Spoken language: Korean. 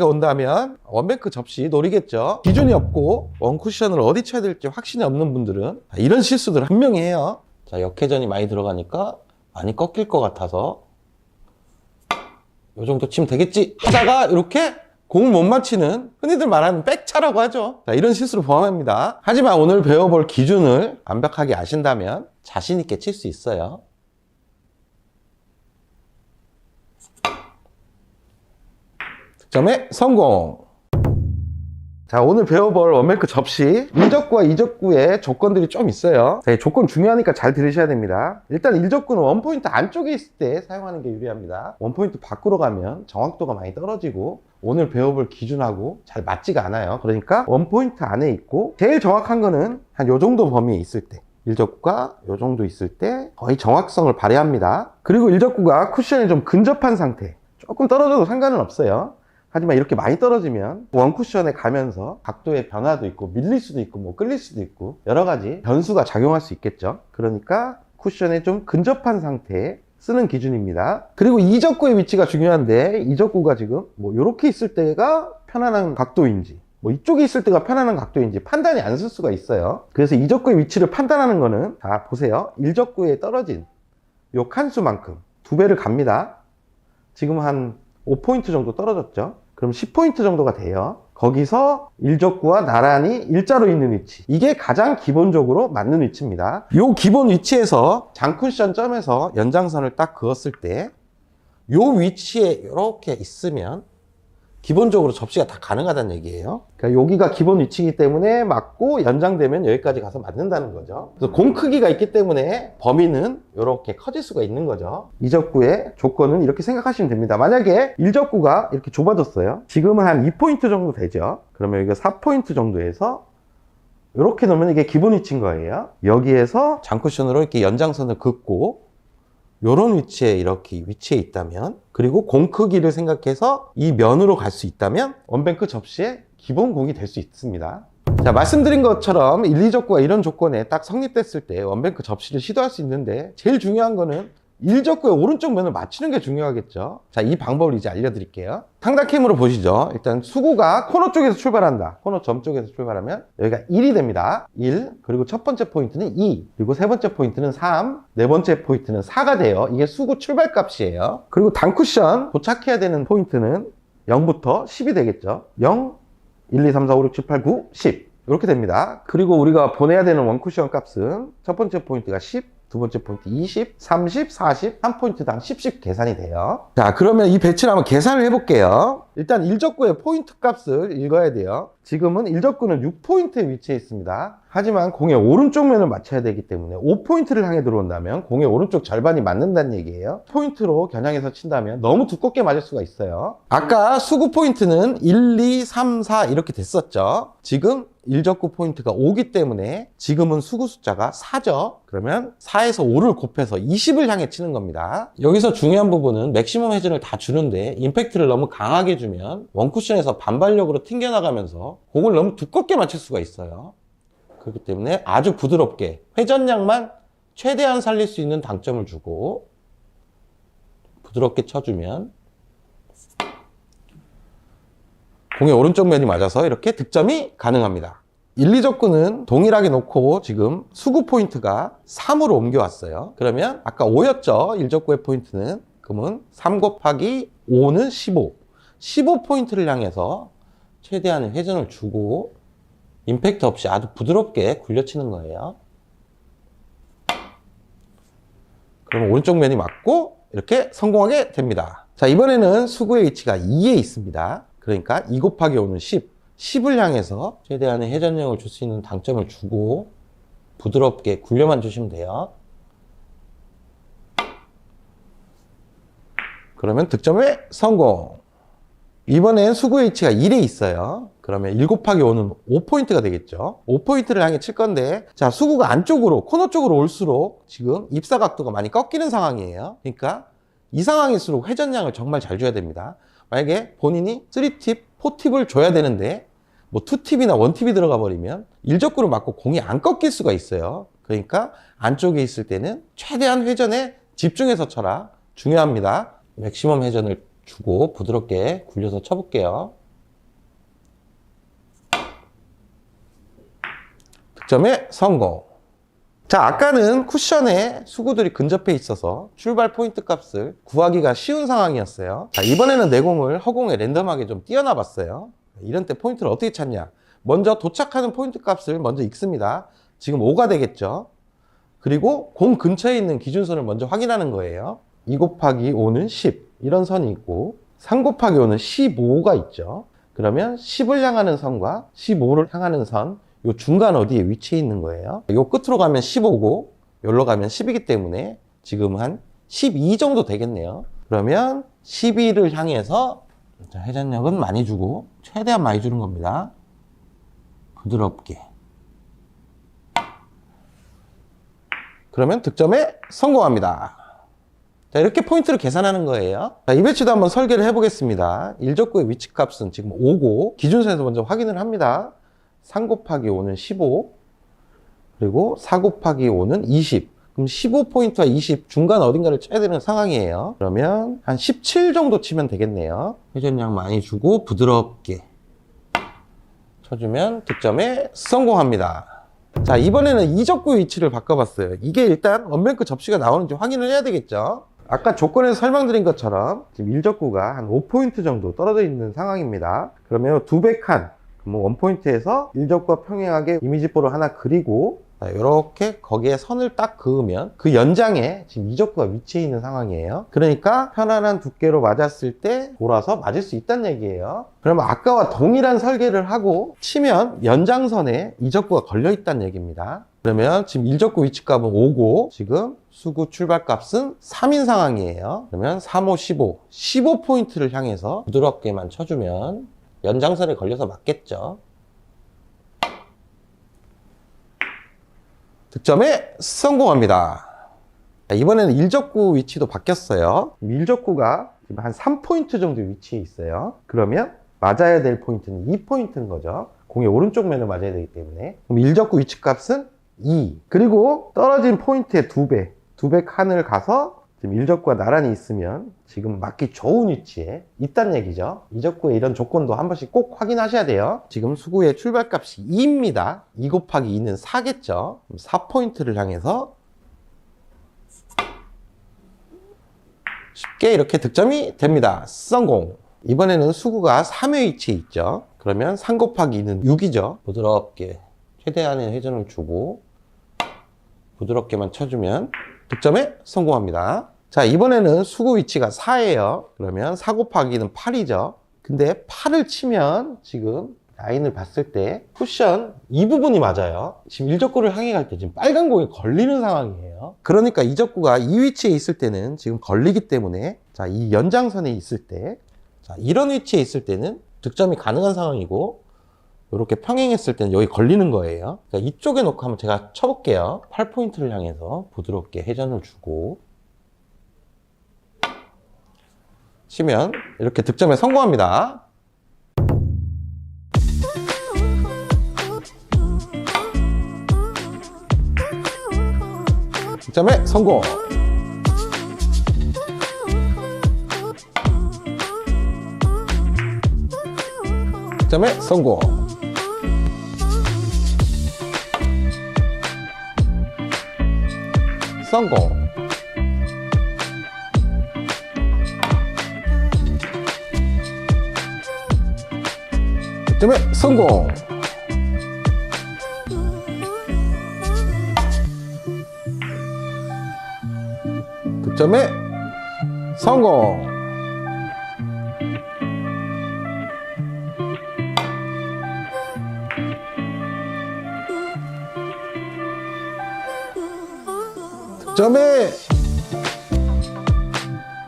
온다면 원뱅크 접시 노리겠죠. 기준이 없고 원쿠션을 어디 쳐야 될지 확신이 없는 분들은 이런 실수들을 분명히 해요. 자, 역회전이 많이 들어가니까 많이 꺾일 것 같아서 요 정도 치면 되겠지 하다가 이렇게 공을 못 맞히는 흔히들 말하는 백차라고 하죠. 자, 이런 실수를 범합니다. 하지만 오늘 배워볼 기준을 완벽하게 아신다면 자신 있게 칠 수 있어요. 득점에 성공. 자, 오늘 배워볼 원뱅크 접시 1적구와 2적구의 조건들이 좀 있어요. 자, 조건 중요하니까 잘 들으셔야 됩니다. 일단 1적구는 원포인트 안쪽에 있을 때 사용하는 게 유리합니다. 원포인트 밖으로 가면 정확도가 많이 떨어지고 오늘 배워볼 기준하고 잘 맞지가 않아요. 그러니까 원포인트 안에 있고 제일 정확한 거는 한 요 정도 범위에 있을 때 1적구가 요 정도 있을 때 거의 정확성을 발휘합니다. 그리고 1적구가 쿠션에 좀 근접한 상태, 조금 떨어져도 상관은 없어요. 하지만 이렇게 많이 떨어지면 원쿠션에 가면서 각도의 변화도 있고 밀릴 수도 있고 뭐 끌릴 수도 있고 여러 가지 변수가 작용할 수 있겠죠. 그러니까 쿠션에 좀 근접한 상태에 쓰는 기준입니다. 그리고 2적구의 위치가 중요한데 2적구가 지금 뭐 이렇게 있을 때가 편안한 각도인지 뭐 이쪽에 있을 때가 편안한 각도인지 판단이 안 쓸 수가 있어요. 그래서 2적구의 위치를 판단하는 거는 자 보세요. 1적구에 떨어진 요 칸수만큼 2배를 갑니다. 지금 한 5포인트 정도 떨어졌죠. 그럼 10포인트 정도가 돼요. 거기서 1적구와 나란히 일자로 있는 위치, 이게 가장 기본적으로 맞는 위치입니다. 이 기본 위치에서 장쿠션 점에서 연장선을 딱 그었을 때 이 위치에 이렇게 있으면 기본적으로 접시가 다 가능하다는 얘기예요. 그러니까 여기가 기본 위치이기 때문에 맞고 연장되면 여기까지 가서 맞는다는 거죠. 그래서 공 크기가 있기 때문에 범위는 이렇게 커질 수가 있는 거죠. 2적구의 조건은 이렇게 생각하시면 됩니다. 만약에 1적구가 이렇게 좁아졌어요. 지금은 한 2포인트 정도 되죠. 그러면 여기가 4포인트 정도에서 이렇게 놓으면 이게 기본 위치인 거예요. 여기에서 장쿠션으로 이렇게 연장선을 긋고 이런 위치에 이렇게 위치해 있다면, 그리고 공 크기를 생각해서 이 면으로 갈 수 있다면 원뱅크 접시의 기본 공이 될 수 있습니다. 자, 말씀드린 것처럼 1, 2적구가 이런 조건에 딱 성립됐을 때 원뱅크 접시를 시도할 수 있는데 제일 중요한 거는 1적구의 오른쪽 면을 맞추는 게 중요하겠죠. 자, 이 방법을 이제 알려드릴게요. 상단캠으로 보시죠. 일단 수구가 코너 쪽에서 출발한다. 코너 점 쪽에서 출발하면 여기가 1이 됩니다. 1, 그리고 첫 번째 포인트는 2, 그리고 세 번째 포인트는 3, 네 번째 포인트는 4가 돼요. 이게 수구 출발값이에요. 그리고 단쿠션 도착해야 되는 포인트는 0부터 10이 되겠죠. 0, 1, 2, 3, 4, 5, 6, 7, 8, 9, 10 이렇게 됩니다. 그리고 우리가 보내야 되는 원쿠션 값은 첫 번째 포인트가 10, 두 번째 포인트 20, 30, 40, 한 포인트당 10씩 계산이 돼요. 자, 그러면 이 배치를 한번 계산을 해볼게요. 일단 1적구의 포인트 값을 읽어야 돼요. 지금은 1적구는 6포인트에 위치해 있습니다. 하지만 공의 오른쪽 면을 맞춰야 되기 때문에 5포인트를 향해 들어온다면 공의 오른쪽 절반이 맞는다는 얘기예요. 포인트로 겨냥해서 친다면 너무 두껍게 맞을 수가 있어요. 아까 수구 포인트는 1, 2, 3, 4 이렇게 됐었죠. 지금 1적구 포인트가 5기 때문에 지금은 수구 숫자가 4죠. 그러면 4에서 5를 곱해서 20을 향해 치는 겁니다. 여기서 중요한 부분은 맥시멈 회전을 다 주는데 임팩트를 너무 강하게 주면 원쿠션에서 반발력으로 튕겨나가면서 공을 너무 두껍게 맞출 수가 있어요. 그렇기 때문에 아주 부드럽게 회전량만 최대한 살릴 수 있는 당점을 주고 부드럽게 쳐주면 공의 오른쪽 면이 맞아서 이렇게 득점이 가능합니다. 1, 2적구는 동일하게 놓고 지금 수구 포인트가 3으로 옮겨왔어요. 그러면 아까 5였죠. 1적구의 포인트는. 그러면 3 곱하기 5는 15. 15포인트를 향해서 최대한의 회전을 주고 임팩트 없이 아주 부드럽게 굴려치는 거예요. 그러면 오른쪽 면이 맞고 이렇게 성공하게 됩니다. 자, 이번에는 수구의 위치가 2에 있습니다. 그러니까 2 곱하기 5는 10. 10을 향해서 최대한의 회전력을 줄 수 있는 당점을 주고 부드럽게 굴려만 주시면 돼요. 그러면 득점에 성공. 이번엔 수구의 위치가 1에 있어요. 그러면 1 곱하기 5는 5포인트가 되겠죠. 5포인트를 향해 칠 건데, 자, 수구가 안쪽으로, 코너 쪽으로 올수록 지금 입사 각도가 많이 꺾이는 상황이에요. 그러니까 이 상황일수록 회전량을 정말 잘 줘야 됩니다. 만약에 본인이 3팁, 4팁을 줘야 되는데 뭐 2팁이나 1팁이 들어가 버리면 1적구를 맞고 공이 안 꺾일 수가 있어요. 그러니까 안쪽에 있을 때는 최대한 회전에 집중해서 쳐라. 중요합니다. 맥시멈 회전을 주고 부드럽게 굴려서 쳐볼게요. 득점에 성공. 자, 아까는 쿠션에 수구들이 근접해 있어서 출발 포인트 값을 구하기가 쉬운 상황이었어요. 자, 이번에는 내공을 허공에 랜덤하게 좀 띄워놔 봤어요. 이런 때 포인트를 어떻게 찾냐? 먼저 도착하는 포인트 값을 먼저 읽습니다. 지금 5가 되겠죠. 그리고 공 근처에 있는 기준선을 먼저 확인하는 거예요. 2 곱하기 5는 10 이런 선이 있고 3 곱하기 5는 15가 있죠. 그러면 10을 향하는 선과 15를 향하는 선, 요 중간 어디에 위치해 있는 거예요. 요 끝으로 가면 15고 여기로 가면 10이기 때문에 지금 한 12 정도 되겠네요. 그러면 12를 향해서 회전력은 많이 주고 최대한 많이 주는 겁니다. 부드럽게. 그러면 득점에 성공합니다. 자, 이렇게 포인트를 계산하는 거예요. 자, 이 배치도 한번 설계를 해보겠습니다. 일적구의 위치 값은 지금 5고 기준선에서 먼저 확인을 합니다. 3 곱하기 5는 15 그리고 4 곱하기 5는 20. 그럼 15포인트와 20 중간 어딘가를 쳐야 되는 상황이에요. 그러면 한 17 정도 치면 되겠네요. 회전량 많이 주고 부드럽게 쳐주면 득점에 성공합니다. 자, 이번에는 이적구 위치를 바꿔봤어요. 이게 일단 원뱅크 접시가 나오는지 확인을 해야 되겠죠. 아까 조건에서 설명드린 것처럼 지금 일적구가 한 5포인트 정도 떨어져 있는 상황입니다. 그러면 두 배 칸, 원포인트에서 일적구와 평행하게 이미지볼을 하나 그리고 이렇게 거기에 선을 딱 그으면 그 연장에 지금 이적구가 위치해 있는 상황이에요. 그러니까 편안한 두께로 맞았을 때 돌아서 맞을 수 있다는 얘기예요. 그러면 아까와 동일한 설계를 하고 치면 연장선에 이적구가 걸려 있다는 얘기입니다. 그러면 지금 일적구 위치값은 5고 지금 수구 출발값은 3인 상황이에요. 그러면 3, 5, 15 15포인트를 향해서 부드럽게만 쳐주면 연장선에 걸려서 맞겠죠. 득점에 성공합니다. 이번에는 일적구 위치도 바뀌었어요. 일적구가 한 3포인트 정도 위치해 있어요. 그러면 맞아야 될 포인트는 2포인트인 거죠. 공의 오른쪽 면을 맞아야 되기 때문에. 그럼 일적구 위치 값은 2. 그리고 떨어진 포인트의 2배, 2배 칸을 가서 지금 일적구가 나란히 있으면 지금 맞기 좋은 위치에 있다는 얘기죠. 이적구의 이런 조건도 한 번씩 꼭 확인하셔야 돼요. 지금 수구의 출발값이 2입니다. 2 곱하기 2는 4겠죠. 4포인트를 향해서 쉽게 이렇게 득점이 됩니다. 성공. 이번에는 수구가 3회 위치에 있죠. 그러면 3 곱하기 2는 6이죠. 부드럽게 최대한의 회전을 주고 부드럽게만 쳐주면 득점에 성공합니다. 자, 이번에는 수구 위치가 4예요. 그러면 4 곱하기는 8이죠. 근데 8을 치면 지금 라인을 봤을 때 쿠션 이 부분이 맞아요. 지금 일적구를 향해 갈 때 지금 빨간 공이 걸리는 상황이에요. 그러니까 이적구가 이 위치에 있을 때는 지금 걸리기 때문에 자, 이 연장선에 있을 때 자, 이런 위치에 있을 때는 득점이 가능한 상황이고 이렇게 평행했을 때는 여기 걸리는 거예요. 그러니까 이쪽에 놓고 한번 제가 쳐볼게요. 8포인트를 향해서 부드럽게 회전을 주고 치면 이렇게 득점에 성공합니다. 득점에 성공. 득점에 성공. 성공. 득점에 성공. 득점에 성공. 득점에